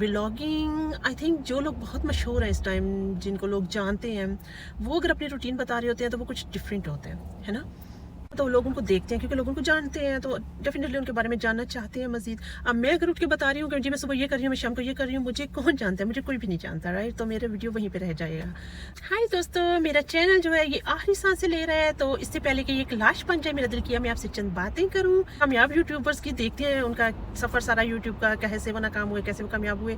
Vlogging I think जो लोग बहुत मशहूर हैं इस टाइम, जिनको लोग जानते हैं, वो अगर अपनी रूटीन बता रहे होते हैं तो वो कुछ डिफरेंट होते हैं, है ना। तो लोग उनको देखते हैं क्योंकि लोग उनको जानते हैं, तो डेफिनेटली उनके बारे में जानना चाहते हैं मजीद। अब मैं अगर उठ के बता रही हूँ कि जी मैं सुबह ये कर रही हूँ, मैं शाम को ये कर रही हूँ, मुझे कौन जानता है? मुझे कोई भी नहीं जानता, राइट। तो मेरा वीडियो वहीं पे रह जाएगा। हाय दोस्तों, मेरा चैनल जो है ये आखिरी सांस से ले रहा है, तो इससे पहले कि ये एक लाश बन जाए, मेरा दिल किया मैं आपसे चंद बातें करूँ। कामयाब यूट्यूबर्स की देखते हैं उनका सफर सारा यूट्यूब का, कैसे वो नाकाम हुए, कैसे वो कामयाब हुए,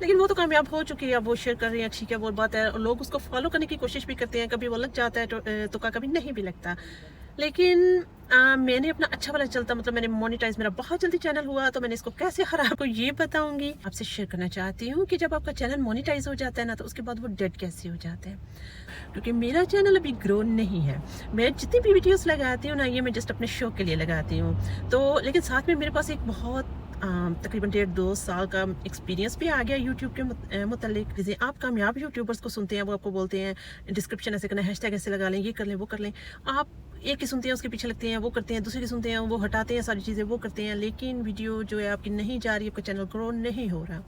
लेकिन वो तो कामयाब हो चुकी है, अब वो शेयर कर रही है, ठीक है, वो बात है। और लोग उसको फॉलो करने की कोशिश भी करते हैं, कभी वो लग जाता है तो कभी नहीं भी लगता। लेकिन मैंने अपना अच्छा वाला चलता, मतलब मैंने मोनेटाइज, मेरा बहुत जल्दी चैनल हुआ, तो मैंने इसको कैसे हरा आपको ये बताऊंगी। आपसे शेयर करना चाहती हूँ कि जब आपका चैनल मोनेटाइज हो जाता है ना, तो उसके बाद वो डेड कैसे हो जाते हैं। क्योंकि मेरा चैनल अभी ग्रो नहीं है। मैं जितनी भी वीडियोस लगाती हूँ ना, ये मैं जस्ट अपने शो के लिए लगाती हूँ। तो लेकिन साथ में मेरे पास एक बहुत तकरीबन 1.5-2 साल का एक्सपीरियंस भी आ गया यूट्यूब के मुतालिक। जैसे आप कामयाब यूट्यूबर्स को सुनते हैं, वो आपको बोलते हैं डिस्क्रिप्शन ऐसे करना, हैशटैग ऐसे लगा लें, ये कर लें, वो कर लें। आप एक की सुनते हैं, उसके पीछे लगते हैं, वो करते हैं, दूसरे की सुनते हैं, वो हटाते हैं, सारी चीज़ें वो करते हैं, लेकिन वीडियो जो है आपकी नहीं जा रही, आपका चैनल ग्रो नहीं हो रहा।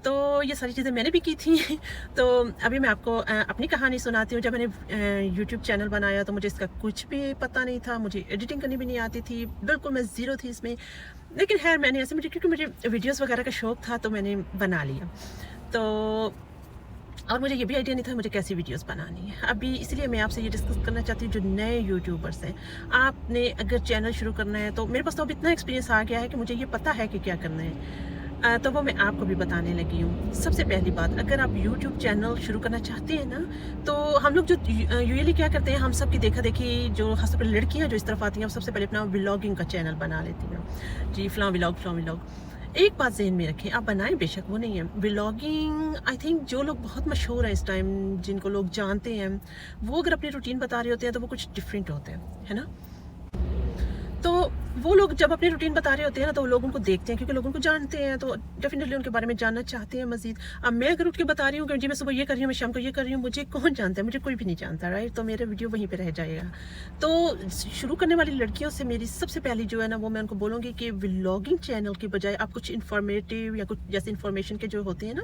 तो ये सारी चीज़ें मैंने भी की थी। तो अभी मैं आपको अपनी कहानी सुनाती हूँ। जब मैंने यूट्यूब चैनल बनाया तो मुझे इसका कुछ भी पता नहीं था, मुझे एडिटिंग करनी भी नहीं आती थी, बिल्कुल मैं ज़ीरो थी इसमें। लेकिन खैर मैंने ऐसे, क्योंकि मुझे वीडियोस वगैरह का शौक था, तो मैंने बना लिया। तो और मुझे ये भी आइडिया नहीं था मुझे कैसी वीडियोस बनानी है अभी, इसलिए मैं आपसे ये डिस्कस करना चाहती हूँ जो नए यूट्यूबर्स हैं। आपने अगर चैनल शुरू करना है, तो मेरे पास तो अब इतना एक्सपीरियंस आ गया है कि मुझे ये पता है कि क्या करना है। तो वो मैं आपको भी बताने लगी हूँ। सबसे पहली बात, अगर आप यूट्यूब चैनल शुरू करना चाहते हैं ना, तो हम लोग जो यूजुअली क्या करते हैं, हम सब की देखा देखी, जो खासतौर पर लड़कियाँ जो इस तरफ आती हैं, सबसे पहले अपना व्लॉगिंग का चैनल बना लेती हैं। जी फलां व्लॉग। एक बात ज़हन में रखें, आप बनाएं बेशक, वो नहीं है। व्लॉगिंग आई थिंक जो लोग बहुत मशहूर हैं इस टाइम, जिनको लोग जानते हैं, वो अगर अपनी रूटीन बता रहे होते हैं तो वो कुछ डिफरेंट होते हैं, है ना। तो वो लोग जब अपनी रूटीन बता रहे होते हैं ना, तो लोग उनको देखते हैं क्योंकि लोग उनको जानते हैं, तो डेफिनेटली उनके बारे में जानना चाहते हैं मजीद। अब मैं अगर उठ के बता रही हूँ कि जी मैं सुबह ये कर रही हूँ, मैं शाम को ये कर रही हूँ, मुझे कौन जानता है? मुझे कोई भी नहीं जानता, राइट। तो मेरा वीडियो वहीं पे रह जाएगा। तो शुरू करने वाली लड़कियों से मेरी सबसे पहली जो है ना, वो मैं उनको बोलूँगी कि व्लॉगिंग चैनल की बजाय आप कुछ इन्फॉर्मेटिव या कुछ जैसे इन्फॉर्मेशन के जो होते हैं ना,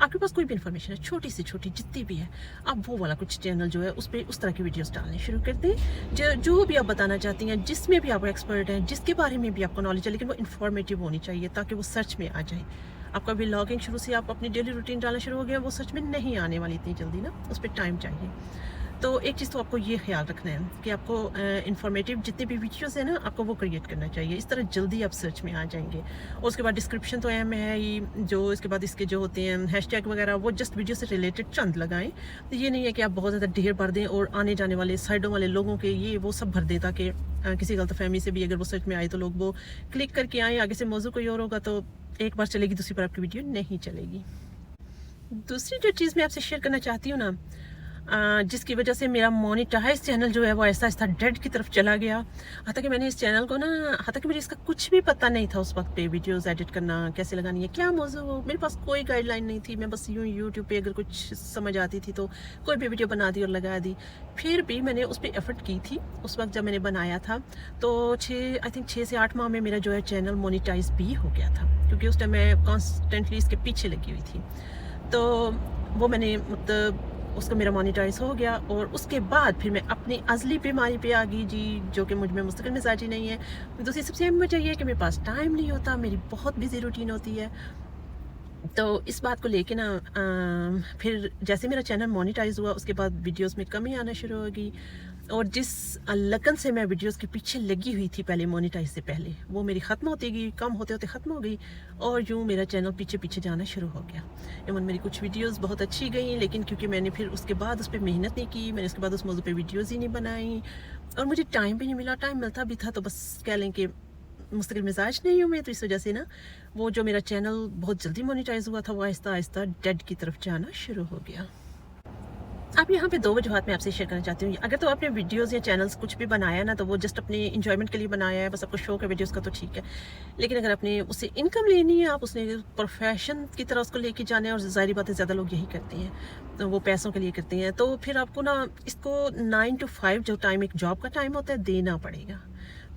आपके पास कोई भी इन्फॉर्मेशन है, छोटी से छोटी जितनी भी है, आप वो वाला कुछ चैनल जो है उस पर उस तरह की वीडियोस डालने शुरू कर दें। जो भी आप बताना चाहती हैं, जिसमें भी आप एक्सपर्ट हैं, जिसके बारे में भी आपको नॉलेज है, लेकिन वो इन्फॉर्मेटिव होनी चाहिए ताकि वो सर्च में आ जाए। आपका व्लॉगिंग शुरू से आप अपनी डेली रूटीन डालना शुरू हो गया, वो सच में नहीं आने वाली इतनी जल्दी ना, उस पर टाइम चाहिए। तो एक चीज़ तो आपको ये ख्याल रखना है कि आपको इन्फॉर्मेटिव जितने भी वीडियोस हैं ना, आपको वो क्रिएट करना चाहिए, इस तरह जल्दी आप सर्च में आ जाएंगे। और उसके बाद डिस्क्रिप्शन तो अहम है ही, जो इसके बाद इसके जो होते हैं हैशटैग वगैरह, वो जस्ट वीडियो से रिलेटेड चंद लगाएं। तो ये नहीं है कि आप बहुत ज़्यादा ढेर भर दें और आने जाने वाले साइडों वाले लोगों के ये वो सब भर दें, ताकि किसी गलतफहमी से भी अगर वो सर्च में आए तो लोग वो क्लिक करके आए, आगे से मौजू कोई और होगा तो एक बार चलेगी, दूसरी बार आपकी वीडियो नहीं चलेगी। दूसरी जो चीज़ मैं आपसे शेयर करना चाहती हूँ ना, जिसकी वजह से मेरा मोनेटाइज चैनल जो है वो ऐसा ऐसा डेड की तरफ चला गया। हालांकि मैंने इस चैनल को ना, हालांकि मुझे इसका कुछ भी पता नहीं था उस वक्त पे, वीडियोस एडिट करना कैसे लगानी है, क्या मौजू, मेरे पास कोई गाइडलाइन नहीं थी। मैं बस यूँ यूट्यूब पे अगर कुछ समझ आती थी तो कोई भी वीडियो बना दी और लगा दी। फिर भी मैंने उस पर एफर्ट की थी उस वक्त जब मैंने बनाया था। तो 6 से 8 माह में मेरा जो है चैनल मोनेटाइज भी हो गया था, क्योंकि उस टाइम मैं कॉन्स्टेंटली इसके पीछे लगी हुई थी। तो वो मैंने मतलब उसका मेरा मोनेटाइज हो गया। और उसके बाद फिर मैं अपनी अजली बीमारी पे आ गई जी, जो कि मुझ में मुस्तकिल मिजाजी नहीं है। दूसरी सबसे अहम वजह यह है कि मेरे पास टाइम नहीं होता, मेरी बहुत बिजी रूटीन होती है। तो इस बात को लेके ना फिर जैसे मेरा चैनल मोनेटाइज हुआ, उसके बाद वीडियोस में कमी आना शुरू हो गई। और जिस लगन से मैं वीडियोस के पीछे लगी हुई थी पहले मोनेटाइज से पहले, वो मेरी ख़त्म होती गई, कम होते होते ख़त्म हो गई, और यूँ मेरा चैनल पीछे पीछे जाना शुरू हो गया। इवन मेरी कुछ वीडियोस बहुत अच्छी गई, लेकिन क्योंकि मैंने फिर उसके बाद उस पर मेहनत नहीं की, मैंने उसके बाद उस मौजू पे वीडियोज़ ही नहीं बनाई, और मुझे टाइम भी नहीं मिला। टाइम मिलता भी था तो बस कह लें कि मुस्तकिल मिजाज नहीं हूँ मैं, तो इस वजह से ना वो जो मेरा चैनल बहुत जल्दी मोनेटाइज हुआ था, वो आहिस्ता आहिस्ता डेड की तरफ जाना शुरू हो गया। अब यहाँ पे 2 वजूहत मैं आपसे शेयर करना चाहती हूँ। अगर तो आपने वीडियोस या चैनल्स कुछ भी बनाया ना, तो वो जस्ट अपने इंजॉयमेंट के लिए बनाया है, बस आपको शौक है वीडियोस का, तो ठीक है। लेकिन अगर आपने उससे इनकम लेनी है, आप उसने प्रोफेशन की तरह उसको लेके जाना है, और ज़ाहिर बात है ज़्यादा लोग यही करते हैं, तो वो पैसों के लिए करते हैं, तो फिर आपको ना इसको 9 to 5 जो टाइम एक जॉब का टाइम होता है देना पड़ेगा।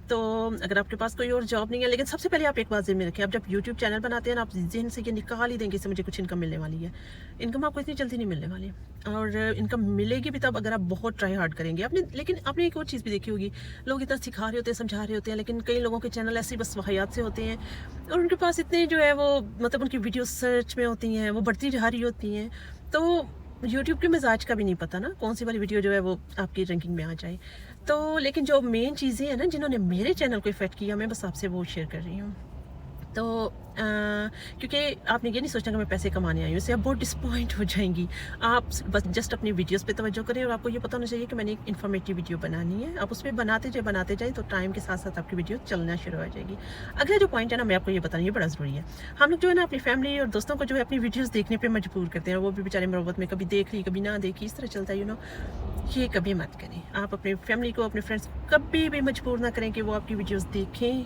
تو اگر آپ کے پاس کوئی اور جاب نہیں ہے، لیکن سب سے پہلے آپ ایک بات ذہن میں رکھیں، آپ جب یوٹیوب چینل بناتے ہیں نا، آپ ذہن سے یہ نکال ہی دیں کہ اس سے مجھے کچھ انکم ملنے والی ہے. انکم آپ کو اتنی جلدی نہیں ملنے والی، اور انکم ملے گی بھی تب اگر آپ بہت ٹرائی ہارڈ کریں گے. لیکن آپ نے ایک اور چیز بھی دیکھی ہوگی، لوگ اتنا سکھا رہے ہوتے ہیں، سمجھا رہے ہوتے ہیں، لیکن کئی لوگوں کے چینل ایسے بس واحیات سے ہوتے ہیں، اور ان کے پاس اتنے جو ہے وہ مطلب ان کی ویڈیو سرچ میں ہوتی ہیں، وہ بڑھتی جا رہی ہوتی ہیں. تو یوٹیوب کے مزاج کا بھی نہیں پتہ نا کون سی والی ویڈیو جو ہے وہ آپ کی رینکنگ میں آ جائے. تو لیکن جو مین چیزیں ہیں نا جنہوں نے میرے چینل کو افیکٹ کیا، میں بس آپ سے وہ شیئر کر رہی ہوں. تو کیونکہ آپ نے یہ نہیں سوچنا کہ میں پیسے کمانے آئی ہوں، اس سے آپ بہت ڈسپوائنٹ ہو جائیں گی. آپ بس جسٹ اپنی ویڈیوز پہ توجہ کریں، اور آپ کو یہ پتہ ہونا چاہیے کہ میں نے ایک انفارمیٹیو ویڈیو بنانی ہے. آپ اس پہ بناتے جائیں تو ٹائم کے ساتھ ساتھ آپ کی ویڈیو چلنا شروع ہو جائے گی. اگلا جو پوائنٹ ہے نا، میں آپ کو یہ بتانا، یہ بڑا ضروری ہے. ہم لوگ جو ہے نا اپنی فیملی اور دوستوں کو جو ہے اپنی ویڈیوز دیکھنے پہ مجبور کرتے ہیں، وہ بھی بیچارے مربت میں کبھی دیکھ لی کبھی نہ دیکھی، اس طرح چلتا ہے. یہ کبھی مت کریں. آپ اپنی فیملی کو، اپنے فرینڈس کو کبھی بھی مجبور نہ کریں کہ وہ آپ کی ویڈیوز دیکھیں.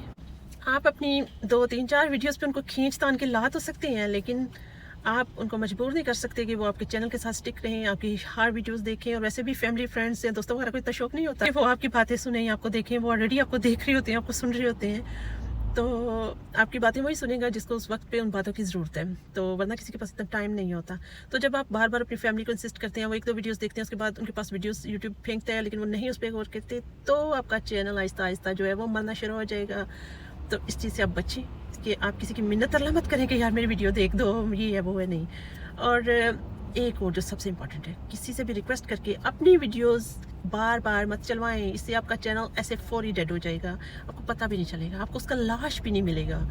آپ اپنی 2 3 4 ویڈیوز پہ ان کو کھینچ تان کے لا تو سکتے ہیں، لیکن آپ ان کو مجبور نہیں کر سکتے کہ وہ آپ کے چینل کے ساتھ سٹک رہیں، آپ کی ہر ویڈیوز دیکھیں. اور ویسے بھی فیملی فرینڈس یا دوستوں وغیرہ کو اتنا شوق نہیں ہوتا کہ وہ آپ کی باتیں سنیں، آپ کو دیکھیں. وہ آلریڈی آپ کو دیکھ رہے ہوتے ہیں، آپ کو سن رہے ہوتے ہیں. تو آپ کی باتیں وہی سنیں گا جس کو اس وقت پہ ان باتوں کی ضرورت ہے. تو ورنہ کسی کے پاس اتنا ٹائم نہیں ہوتا. تو جب آپ بار بار اپنی فیملی کو انسسٹ کرتے ہیں، وہ 1 2 ویڈیوز دیکھتے ہیں، اس کے بعد ان کے پاس ویڈیوز یوٹیوب پھینکتا ہے لیکن وہ نہیں اس پہ غور کرتے، تو آپ کا چینل آہستہ آہستہ جو ہے وہ مرنا شروع ہو جائے گا. تو اس چیز سے آپ بچیں کہ آپ کسی کی منت اللہ مت کریں کہ یار میری ویڈیو دیکھ دو، یہ ہے وہ ہے، نہیں. اور ایک اور جو سب سے امپورٹنٹ ہے، کسی سے بھی ریکویسٹ کر کے اپنی ویڈیوز بار بار مت چلوائیں. اس سے آپ کا چینل ایسے فوری ڈیڈ ہو جائے گا، آپ کو پتہ بھی نہیں چلے گا، آپ کو اس کا لاش بھی نہیں ملے گا.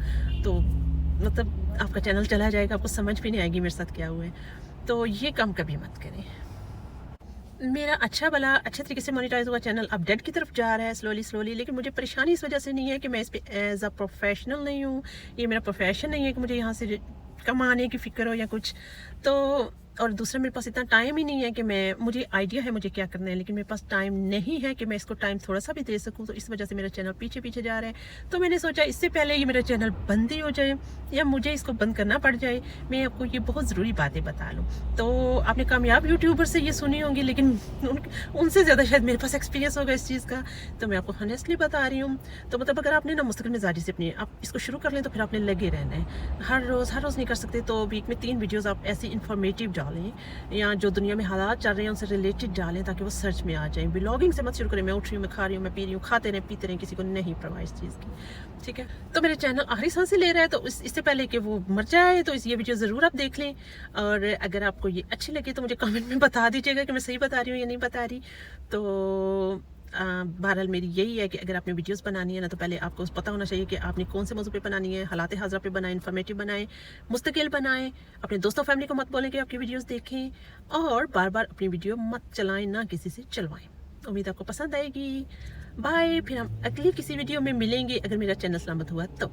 تو مطلب آپ کا چینل چلا جائے گا، آپ کو سمجھ بھی نہیں آئے گی میرے ساتھ کیا ہوا ہے. تو یہ کام کبھی مت کریں. میرا اچھا بلا اچھے طریقے سے مانیٹائز ہوا چینل اب ڈیڈ کی طرف جا رہا ہے سلولی، لیکن مجھے پریشانی اس وجہ سے نہیں ہے کہ میں اس پہ ایز اے پروفیشنل نہیں ہوں. یہ میرا پروفیشن نہیں ہے کہ مجھے یہاں سے کمانے کی فکر ہو یا کچھ. تو اور دوسرا میرے پاس اتنا ٹائم ہی نہیں ہے کہ مجھے آئیڈیا ہے مجھے کیا کرنا ہے، لیکن میرے پاس ٹائم نہیں ہے کہ میں اس کو ٹائم تھوڑا سا بھی دے سکوں. تو اس وجہ سے میرا چینل پیچھے جا رہا ہے. تو میں نے سوچا اس سے پہلے یہ میرا چینل بند ہی ہو جائے یا مجھے اس کو بند کرنا پڑ جائے، میں آپ کو یہ بہت ضروری باتیں بتا لوں. تو آپ نے کامیاب یوٹیوبر سے یہ سنی ہوں گی، لیکن ان سے زیادہ شاید میرے پاس ایکسپیرینس ہوگا اس چیز کا. تو میں آپ کو ہانیسٹلی بتا رہی ہوں. تو مطلب اگر آپ نے نا مستقل مزاجی سے آپ اس کو شروع کر لیں تو پھر آپ نے لگے رہنا ہے. ہر روز نہیں کر سکتے، تو ویک میں 3 ویڈیوز آپ ایسی انفارمیٹیو ڈالیں، یا جو دنیا میں حالات چل رہے ہیں ان سے ریلیٹڈ ڈالیں، تاکہ وہ سرچ میں آ جائیں. بلاگنگ سے مت شروع کریں، میں اٹھ رہی ہوں، میں کھا رہی ہوں، میں پی رہی ہوں، کھاتے رہیں پیتے رہیں، کسی کو نہیں پرواہ اس چیز کی. ٹھیک ہے. تو میرے چینل آخری سانسیں لے رہا ہے، تو اس سے پہلے کہ وہ مر جائے تو یہ ویڈیو ضرور آپ دیکھ لیں. اور اگر آپ کو یہ اچھی لگے تو مجھے کامنٹ میں بتا دیجیے گا کہ میں صحیح بتا رہی ہوں یا نہیں بتا رہی. تو بہرحال میری یہی ہے کہ اگر آپ نے ویڈیوز بنانی ہے نا، تو پہلے آپ کو پتہ ہونا چاہیے کہ آپ نے کون سے موضوع پہ بنانی ہے. حالات حاضرہ پہ بنائیں، انفارمیٹیو بنائیں، مستقل بنائیں. اپنے دوستوں فیملی کو مت بولیں کہ آپ کی ویڈیوز دیکھیں، اور بار بار اپنی ویڈیو مت چلائیں، نہ کسی سے چلوائیں. امید آپ کو پسند آئے گی. بائے. پھر ہم اگلی کسی ویڈیو میں ملیں گے اگر میرا چینل سلامت ہوا تو.